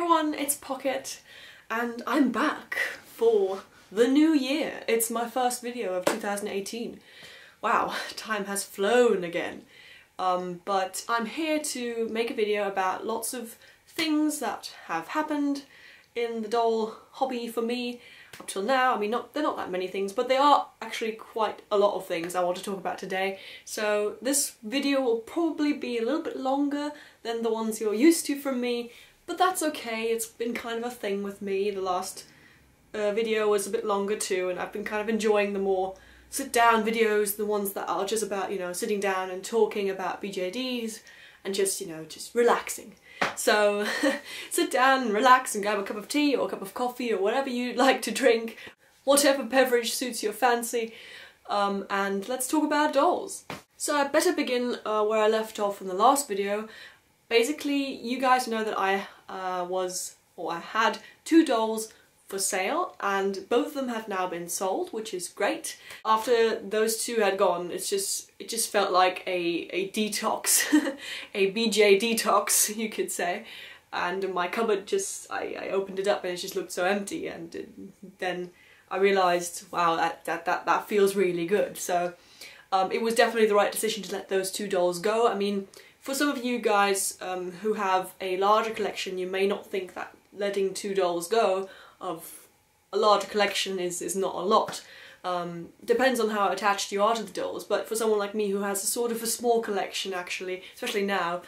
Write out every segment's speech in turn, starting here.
everyone, it's Pocket, and I'm back for the new year. It's my first video of 2018. Wow, time has flown again. But I'm here to make a video about lots of things that have happened in the doll hobby for me up till now. I mean, they're not that many things, but they are actually quite a lot of things I want to talk about today. So this video will probably be a little bit longer than the ones you're used to from me, but that's okay. It's been kind of a thing with me. The last video was a bit longer too, and I've been kind of enjoying the more sit-down videos, the ones that are just about, you know, sitting down and talking about BJDs and just, you know, just relaxing. So sit down and relax and grab a cup of tea or a cup of coffee or whatever you like to drink, whatever beverage suits your fancy, and let's talk about dolls. So I better begin where I left off in the last video. Basically, you guys know that I had two dolls for sale, and both of them have now been sold, which is great. After those two had gone, it just felt like a detox, a BJ detox, you could say. And my cupboard I opened it up and it just looked so empty, and then I realised, wow, that feels really good. So it was definitely the right decision to let those two dolls go. I mean, for some of you guys who have a larger collection, you may not think that letting two dolls go of a larger collection is not a lot. Depends on how attached you are to the dolls, but for someone like me who has a sort of a small collection actually, especially now,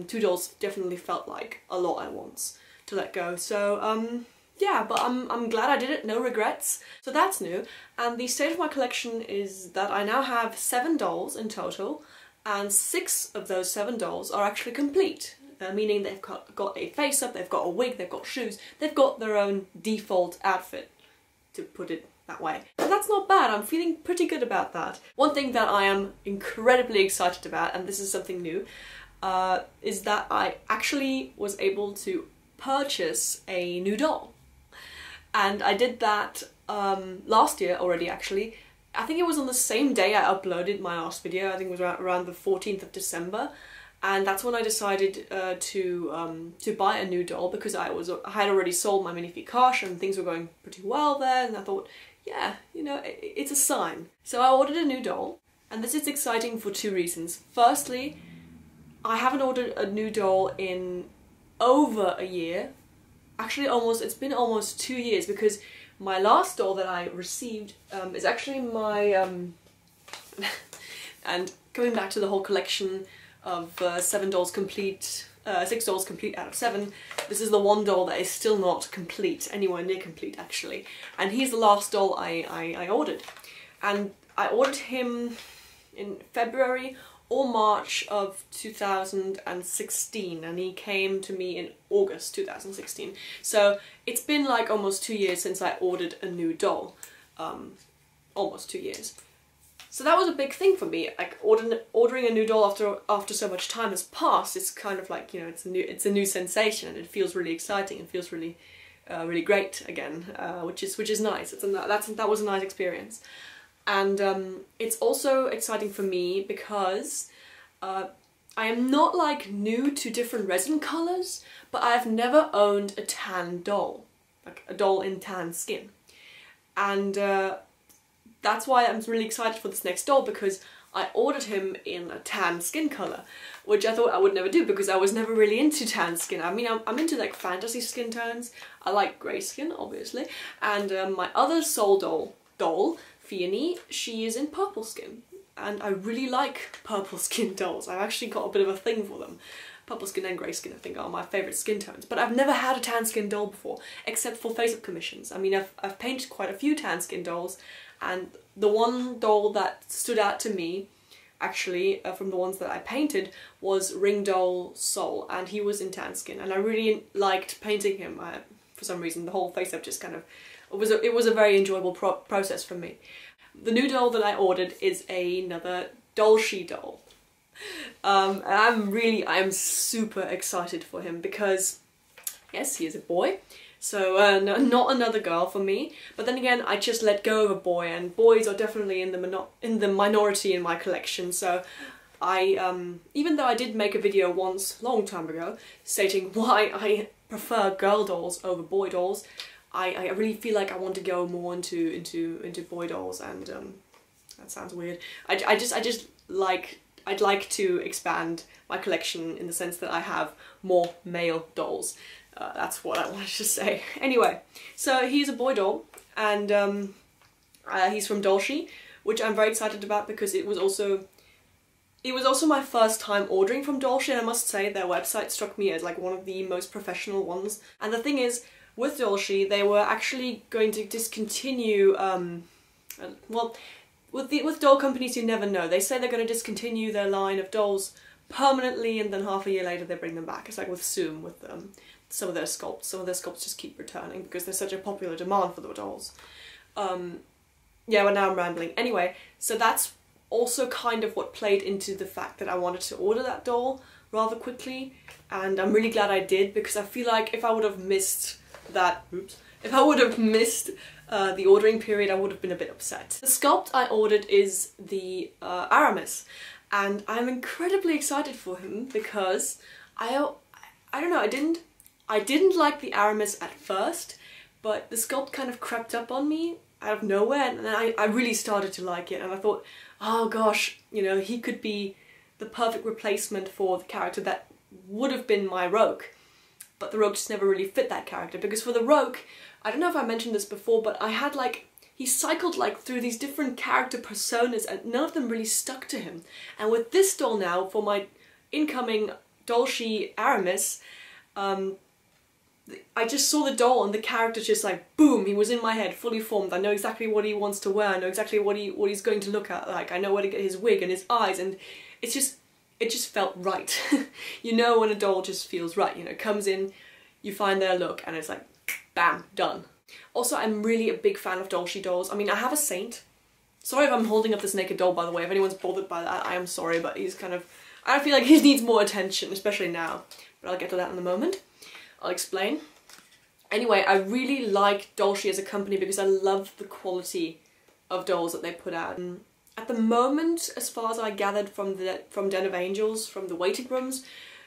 two dolls definitely felt like a lot at once to let go. So yeah, but I'm glad I did it, no regrets. So that's new, and the state of my collection is that I now have 7 dolls in total, and 6 of those 7 dolls are actually complete. Meaning they've got a face-up, they've got a wig, they've got shoes, they've got their own default outfit, to put it that way. And that's not bad, I'm feeling pretty good about that. One thing that I am incredibly excited about, and this is something new, is that I actually was able to purchase a new doll. And I did that last year already, actually. I think it was on the same day I uploaded my last video. I think it was around the 14th of December. And that's when I decided to buy a new doll, because I had already sold my Minifee Kosh and things were going pretty well there, and I thought, yeah, you know, it's a sign. So I ordered a new doll, and this is exciting for 2 reasons. Firstly, I haven't ordered a new doll in over a year. Actually, it's been almost 2 years, because my last doll that I received is actually my and coming back to the whole collection of 7 dolls complete, 6 dolls complete out of 7. This is the one doll that is still not complete, anywhere near complete actually. And he's the last doll I ordered. And I ordered him in February or March of 2016, and he came to me in August 2016. So it's been like almost 2 years since I ordered a new doll. Almost 2 years. So that was a big thing for me, like ordering a new doll after so much time has passed. It's kind of like, you know, it's a new sensation, and it feels really exciting and feels really really great again, which is nice. That was a nice experience, and it's also exciting for me because I am not like new to different resin colours, but I've never owned a tan doll, like a doll in tan skin, and that's why I'm really excited for this next doll, because I ordered him in a tan skin colour, which I thought I would never do because I was never really into tan skin. I mean, I'm into like fantasy skin tones. I like grey skin, obviously, and my other soul doll, Fiona, she is in purple skin, and I really like purple skin dolls. I've actually got a bit of a thing for them. Purple skin and grey skin, I think, are my favourite skin tones, but I've never had a tan skin doll before, except for face-up commissions. I mean, I've painted quite a few tan skin dolls, and the one doll that stood out to me, actually, from the ones that I painted, was Ring Doll Soul, and he was in tan skin, and I really liked painting him. For some reason, the whole face-up just kind of, it was a very enjoyable process for me. The new doll that I ordered is another Dolce doll. And I'm super excited for him, because yes, he is a boy, so not another girl for me. But then again, I just let go of a boy, and boys are definitely in the minority in my collection. So I even though I did make a video once, long time ago, stating why I prefer girl dolls over boy dolls. I really feel like I want to go more into boy dolls, and that sounds weird. I'd like to expand my collection in the sense that I have more male dolls. That's what I wanted to say. Anyway, so he's a boy doll, and he's from Dolce, which I'm very excited about because it was also my first time ordering from Dolce, and I must say their website struck me as like one of the most professional ones. And the thing is, with Dolce, they were actually going to discontinue, well, with doll companies you never know. They say they're going to discontinue their line of dolls permanently, and then half a year later they bring them back. It's like with Zoom, with some of their sculpts. Some of their sculpts just keep returning because there's such a popular demand for the dolls. Yeah, well, now I'm rambling. Anyway, so that's also kind of what played into the fact that I wanted to order that doll rather quickly, and I'm really glad I did, because I feel like if I would have missed that, if I would have missed the ordering period, I would have been a bit upset. The sculpt I ordered is the Aramis, and I'm incredibly excited for him because I don't know, I didn't like the Aramis at first, but the sculpt kind of crept up on me out of nowhere, and then I really started to like it, and I thought, oh gosh, you know, he could be the perfect replacement for the character that would have been my Rogue. But the Rogue just never really fit that character, because for the Rogue, I don't know if I mentioned this before, but I had like, he cycled like through these different character personas and none of them really stuck to him. And with this doll now, for my incoming Dolce Aramis, I just saw the doll and the character just like, boom, he was in my head, fully formed. I know exactly what he wants to wear, I know exactly what he's going to look at, like I know where to get his wig and his eyes, and it just felt right. You know when a doll just feels right, you know, comes in, you find their look, and it's like, bam, done. Also, I'm really a big fan of Dolce dolls. I mean, I have a Saint. Sorry if I'm holding up this naked doll, by the way. If anyone's bothered by that, I am sorry, but he's kind of, I feel like he needs more attention, especially now. But I'll get to that in a moment. I'll explain. Anyway, I really like Dolce as a company because I love the quality of dolls that they put out. At the moment, as far as I gathered from Den of Angels, from the waiting rooms,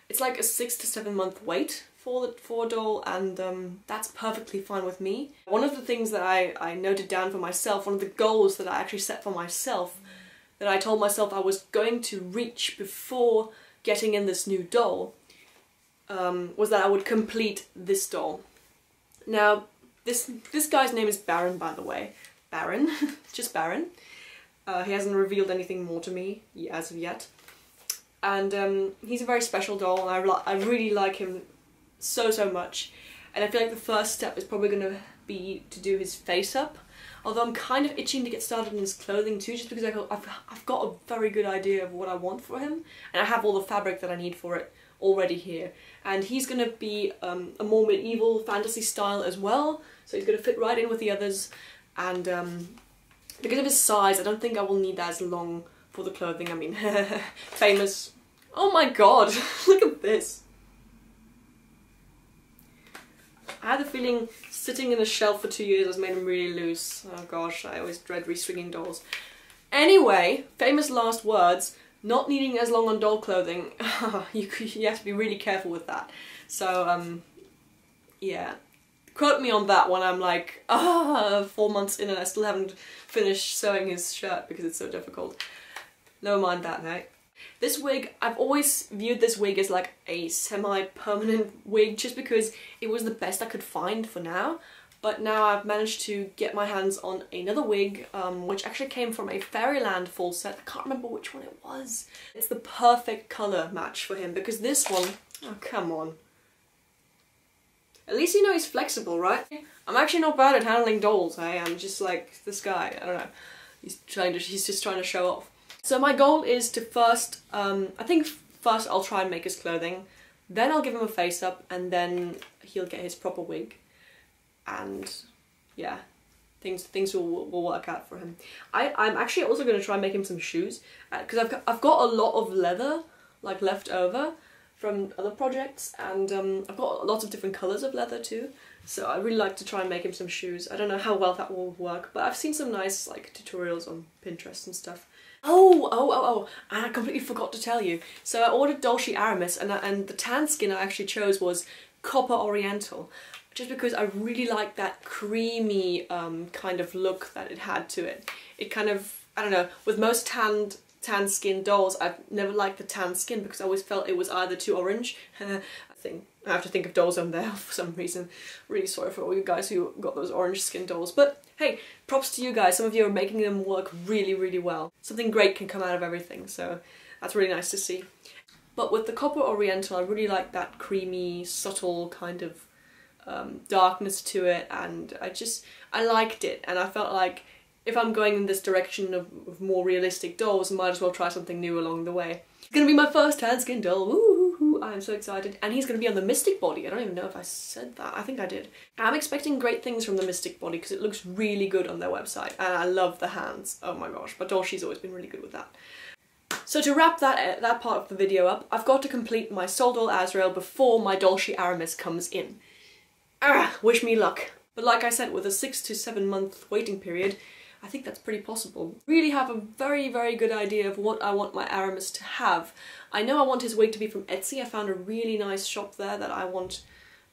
it's like a 6 to 7 month wait for a doll, and that's perfectly fine with me. One of the things that I noted down for myself, one of the goals that I actually set for myself, that I told myself I was going to reach before getting in this new doll, was that I would complete this doll. Now, this guy's name is Baron, by the way. Baron, just Baron. He hasn't revealed anything more to me as of yet. And he's a very special doll, and I really like him so much. And I feel like the first step is probably going to be to do his face up. Although I'm kind of itching to get started in his clothing too, just because I've got a very good idea of what I want for him. And I have all the fabric that I need for it already here. And he's going to be a more medieval fantasy style as well, so he's going to fit right in with the others. And because of his size, I don't think I will need that as long for the clothing. I mean, famous. Oh my god, look at this. I had the feeling sitting in a shelf for 2 years has made him really loose. Oh gosh, I always dread restringing dolls. Anyway, famous last words. Not needing as long on doll clothing, you have to be really careful with that. So, yeah. Quote me on that when I'm like, 4 months in and I still haven't finished sewing his shirt because it's so difficult. Never mind that now. This wig, I've always viewed this wig as like a semi-permanent wig just because it was the best I could find for now. But now I've managed to get my hands on another wig, which actually came from a Fairyland full set. I can't remember which one it was. It's the perfect colour match for him, because this one, oh come on. At least you know he's flexible, right? I'm actually not bad at handling dolls, hey? I'm just like this guy, I don't know. He's just trying to show off. So my goal is to first, I think first I'll try and make his clothing, then I'll give him a face up, and then he'll get his proper wig. And yeah, things will work out for him. I'm actually also going to try and make him some shoes, because I've got a lot of leather like left over from other projects, and I've got lots of different colours of leather too, so I really like to try and make him some shoes. I don't know how well that will work, but I've seen some nice like tutorials on Pinterest and stuff. Oh, and I completely forgot to tell you. So I ordered Dolce Aramis, and the tan skin I actually chose was Copper Oriental, just because I really like that creamy kind of look that it had to it. It kind of, I don't know, with most tan skin dolls, I've never liked the tan skin because I always felt it was either too orange. I have to think of dolls on there for some reason. Really sorry for all you guys who got those orange skin dolls, but hey, props to you guys. Some of you are making them work really, really well. Something great can come out of everything, so that's really nice to see. But with the Copper Oriental, I really like that creamy, subtle kind of darkness to it, and I liked it, and I felt like if I'm going in this direction of more realistic dolls, I might as well try something new along the way. It's gonna be my first tan skin doll, woo! I'm so excited. And he's gonna be on the Mystic Body. I don't even know if I said that. I think I did. I'm expecting great things from the Mystic Body because it looks really good on their website, and I love the hands. Oh my gosh, but Dolce's always been really good with that. So to wrap that part of the video up, I've got to complete my Soul Doll Azrael before my Dolce Aramis comes in. Wish me luck. But like I said, with a 6 to 7 month waiting period, I think that's pretty possible. Really have a very, very good idea of what I want my Aramis to have. I know I want his wig to be from Etsy. I found a really nice shop there that I want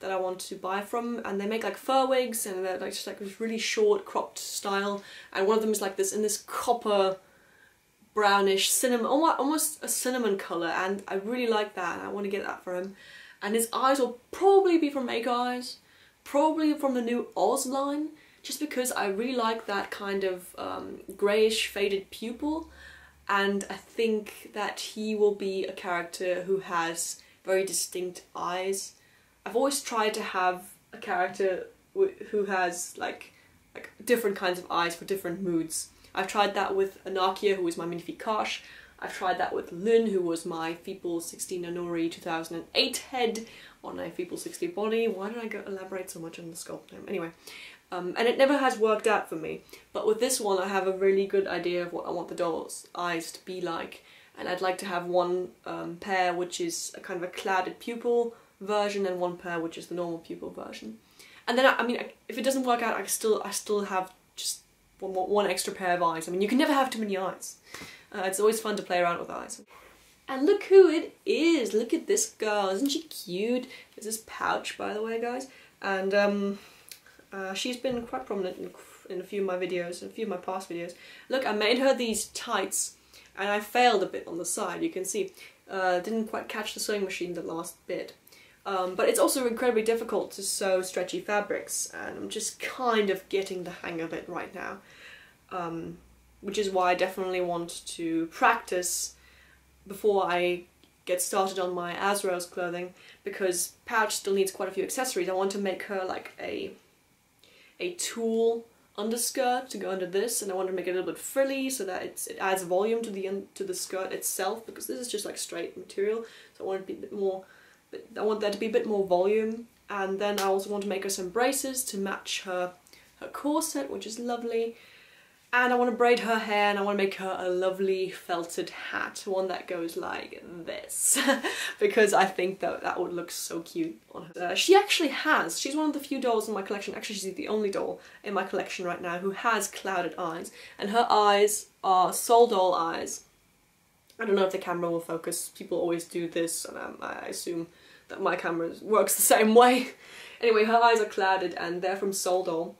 to buy from, and they make like fur wigs, and they're like just like this really short cropped style, and one of them is like this in this copper brownish cinnamon, almost a cinnamon colour, and I really like that, and I want to get that for him. And his eyes will probably be from Make Eyes, probably from the new Oz line, just because I really like that kind of greyish faded pupil, and I think that he will be a character who has very distinct eyes. I've always tried to have a character who has like different kinds of eyes for different moods. I've tried that with Anakia, who was my Minificache. I've tried that with Lynn, who was my Feeple 16 Nonori 2008 head on a Feeple 60 body. Why did I elaborate so much on the sculpt name? Anyway, and it never has worked out for me. But with this one, I have a really good idea of what I want the doll's eyes to be like. And I'd like to have one pair which is a kind of a clouded pupil version, and one pair which is the normal pupil version. And then, I mean, if it doesn't work out, I still have just one extra pair of eyes. I mean, you can never have too many eyes. It's always fun to play around with eyes. And look who it is! Look at this girl, isn't she cute? There's this pouch, by the way, guys. And she's been quite prominent in a few of my videos, a few of my past videos. Look, I made her these tights, and I failed a bit on the side, you can see. Didn't quite catch the sewing machine the last bit. But it's also incredibly difficult to sew stretchy fabrics, and I'm just kind of getting the hang of it right now. Which is why I definitely want to practice before I get started on my Azrael's clothing, because Pouch still needs quite a few accessories. I want to make her like a tulle underskirt to go under this, and I want to make it a little bit frilly so that it adds volume to the skirt itself, because this is just like straight material. So I want it to be a bit more. I want there to be a bit more volume, and then I also want to make her some braces to match her corset, which is lovely. And I want to braid her hair, and I want to make her a lovely felted hat, one that goes like this, because I think that would look so cute on her. She's one of the few dolls in my collection, actually she's the only doll in my collection right now who has clouded eyes, and her eyes are Soul Doll eyes. I don't know if the camera will focus, people always do this, and I assume that my camera works the same way. Anyway, her eyes are clouded, and they're from Soul Doll,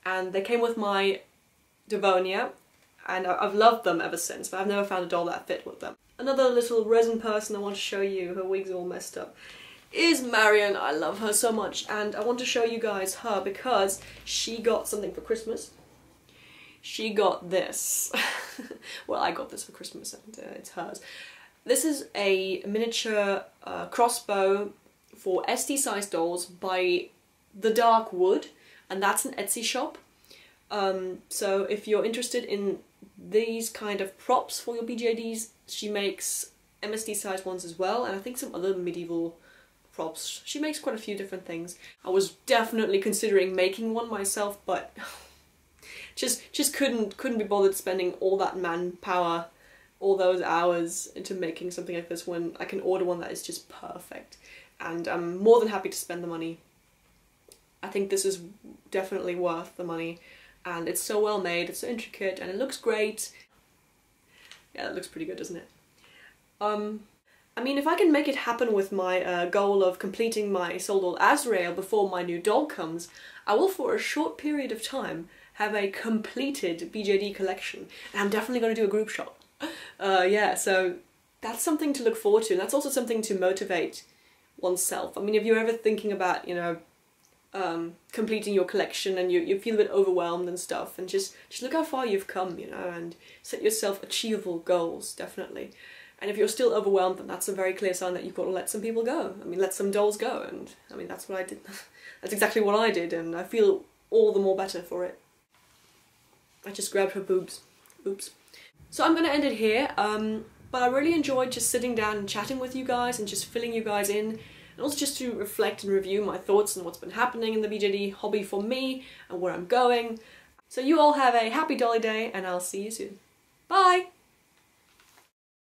and they came with my Devonia, and I've loved them ever since, but I've never found a doll that fit with them. Another little resin person I want to show you, her wig's all messed up, is Marion. I love her so much, and I want to show you guys her because she got something for Christmas. She got this. Well, I got this for Christmas, and it's hers. This is a miniature crossbow for SD size dolls by The Dark Wood, and that's an Etsy shop. So if you're interested in these kind of props for your BJDs, she makes MSD size ones as well, and I think some other medieval props. She makes quite a few different things. I was definitely considering making one myself, but just couldn't be bothered spending all that manpower, all those hours into making something like this when I can order one that is just perfect. And I'm more than happy to spend the money. I think this is definitely worth the money. And it's so well made, it's so intricate, and it looks great. Yeah, that looks pretty good, doesn't it? I mean, if I can make it happen with my goal of completing my Soul Doll Azrael before my new doll comes, I will for a short period of time have a completed BJD collection, and I'm definitely going to do a group shop. Yeah, so that's something to look forward to, and that's also something to motivate oneself. I mean, if you're ever thinking about, you know, completing your collection and you feel a bit overwhelmed and stuff, and just look how far you've come, you know, and set yourself achievable goals, definitely. And if you're still overwhelmed, then that's a very clear sign that you've got to let some people go. I mean, let some dolls go, and I mean, that's what I did. That's exactly what I did, and I feel all the more better for it. I just grabbed her boobs. Oops. So I'm going to end it here, but I really enjoyed just sitting down and chatting with you guys and just filling you guys in, and also just to reflect and review my thoughts on what's been happening in the BJD hobby for me and where I'm going. So you all have a happy dolly day, and I'll see you soon. Bye!